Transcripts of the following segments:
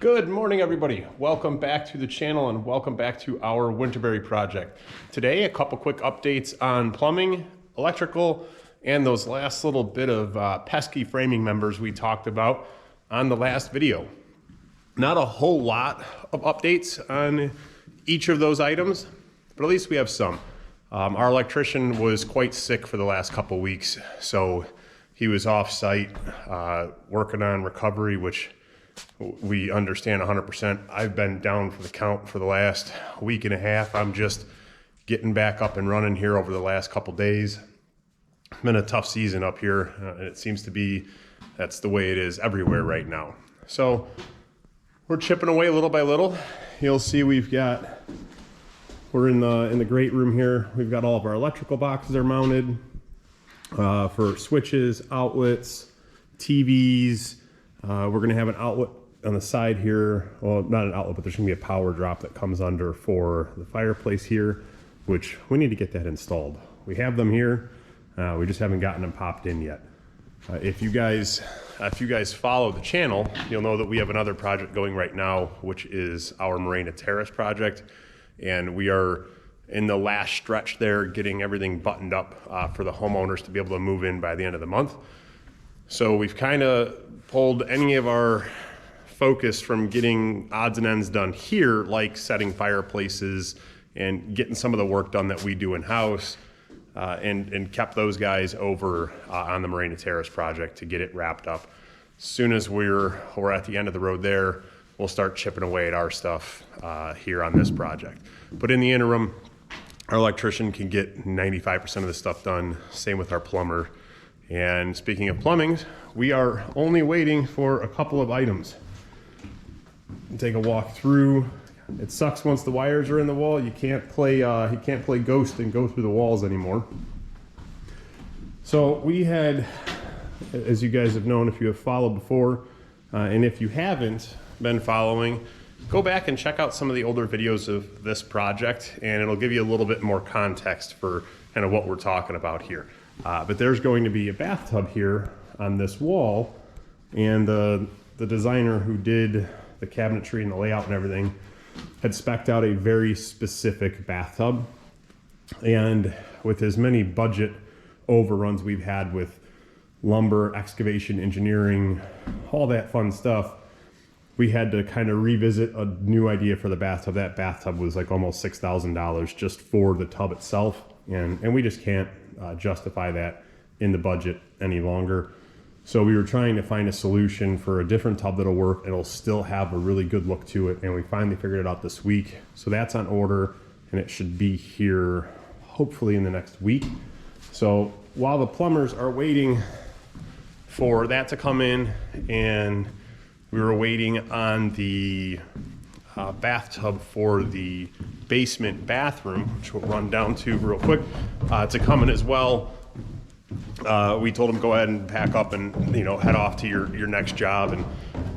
Good morning, everybody. Welcome back to the channel and welcome back to our Winterberry project. Today, a couple quick updates on plumbing, electrical, and those last little bit of pesky framing members we talked about on the last video. Not a whole lot of updates on each of those items, but at least we have some. Our electrician was quite sick for the last couple weeks, so he was off site working on recovery, which we understand 100%. I've been down for the count for the last week and a half. I'm just getting back up and running here over the last couple days. It's been a tough season up here. It seems to be that's the way it is everywhere right now. So we're chipping away little by little. You'll see we're in the great room here. We've got all of our electrical boxes are mounted for switches, outlets, TVs. We're gonna have an outlet on the side here. Well, not an outlet, but there's gonna be a power drop that comes under for the fireplace here, which we need to get that installed. We have them here. We just haven't gotten them popped in yet. If you guys follow the channel, you'll know that we have another project going right now, which is our Marina Terrace project. And we are in the last stretch there, getting everything buttoned up for the homeowners to be able to move in by the end of the month. So we've kind of pulled any of our focus from getting odds and ends done here, like setting fireplaces and getting some of the work done that we do in-house, and kept those guys over on the Marina Terrace project to get it wrapped up. As soon as we're at the end of the road there, we'll start chipping away at our stuff here on this project. But in the interim, our electrician can get 95% of the stuff done. Same with our plumber. And speaking of plumbing, we are only waiting for a couple of items. Take a walk through. It sucks once the wires are in the wall. You can't play ghost and go through the walls anymore. So we had, as you guys have known if you have followed before, and if you haven't been following, go back and check out some of the older videos of this project, and it'll give you a little bit more context for kind of what we're talking about here. But there's going to be a bathtub here on this wall, and the designer who did the cabinetry and the layout and everything had spec'd out a very specific bathtub. And with as many budget overruns we've had with lumber, excavation, engineering, all that fun stuff, we had to kind of revisit a new idea for the bathtub. That bathtub was like almost $6,000 just for the tub itself, and we just can't justify that in the budget any longer. So we were trying to find a solution for a different tub that'll work. It'll still have a really good look to it, and we finally figured it out this week. So that's on order, and it should be here hopefully in the next week. So while the plumbers are waiting for that to come in, and we were waiting on the bathtub for the basement bathroom, which we'll run down to real quick, to come in as well. We told them go ahead and pack up and head off to your next job. And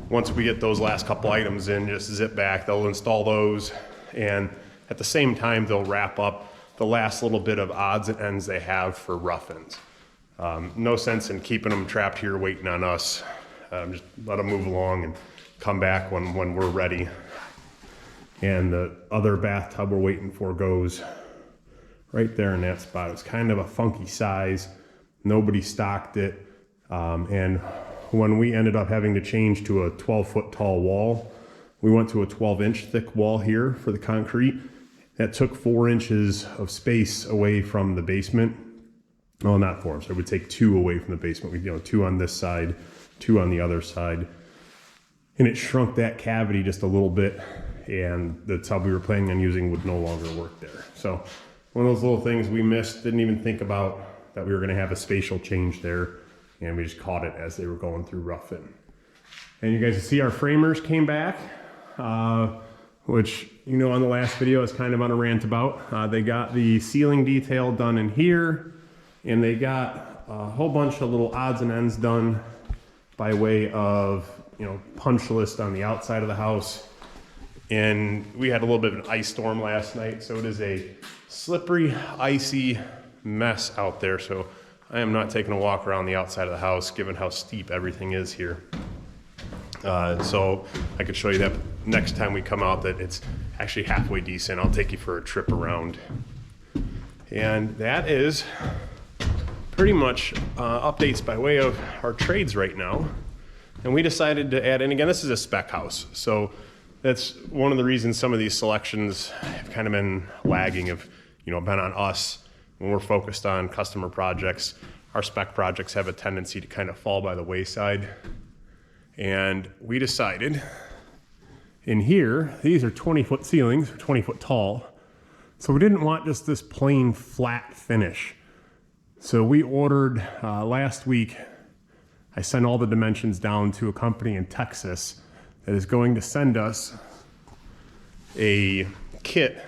once we get those last couple items in, just zip back. They'll install those, and at the same time they'll wrap up the last little bit of odds and ends they have for rough-ins. No sense in keeping them trapped here waiting on us. Just let them move along and come back when we're ready. And the other bathtub we're waiting for goes right there in that spot. It's kind of a funky size. Nobody stocked it. And when we ended up having to change to a 12-foot tall wall, we went to a 12-inch thick wall here for the concrete. That took 4 inches of space away from the basement. Well, not 4, so it would take 2 away from the basement. 2 on this side, 2 on the other side. And it shrunk that cavity just a little bit, and the tub we were planning on using would no longer work there. So one of those little things we missed, didn't even think about that we were gonna have a spatial change there, and we just caught it as they were going through roughing. And you guys see our framers came back, which on the last video is kind of on a rant about. They got the ceiling detail done in here, and they got a whole bunch of little odds and ends done by way of punch list on the outside of the house. And we had a little bit of an ice storm last night, so it is a slippery, icy mess out there. So I am not taking a walk around the outside of the house given how steep everything is here. So I could show you that next time we come out, that it's actually halfway decent. I'll take you for a trip around. And that is pretty much updates by way of our trades right now. And we decided to add in, again, this is a spec house. So that's one of the reasons some of these selections have kind of been lagging, have been on us. When we're focused on customer projects, our spec projects have a tendency to kind of fall by the wayside. And we decided in here, these are 20-foot ceilings, 20-foot tall. So we didn't want just this plain flat finish. So we ordered last week, I sent all the dimensions down to a company in Texas that is going to send us a kit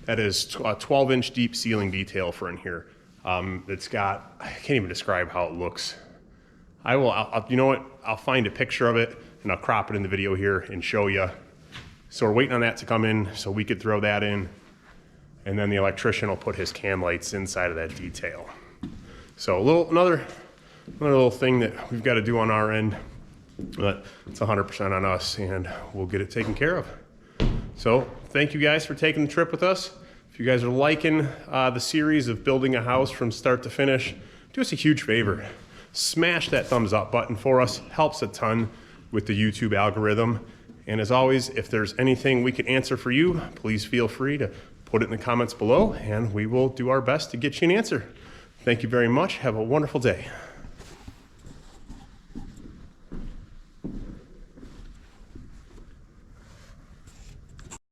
that is a 12-inch deep ceiling detail for in here. It's got, I can't even describe how it looks. You know what? I'll find a picture of it and I'll crop it in the video here and show you. So we're waiting on that to come in so we could throw that in, and then the electrician will put his can lights inside of that detail. So another little thing that we've got to do on our end, but it's 100% on us, and we'll get it taken care of. So thank you guys for taking the trip with us. If you guys are liking the series of building a house from start to finish, do us a huge favor. Smash that thumbs up button for us. Helps a ton with the YouTube algorithm. And as always, if there's anything we can answer for you, please feel free to put it in the comments below, and we will do our best to get you an answer. Thank you very much. Have a wonderful day.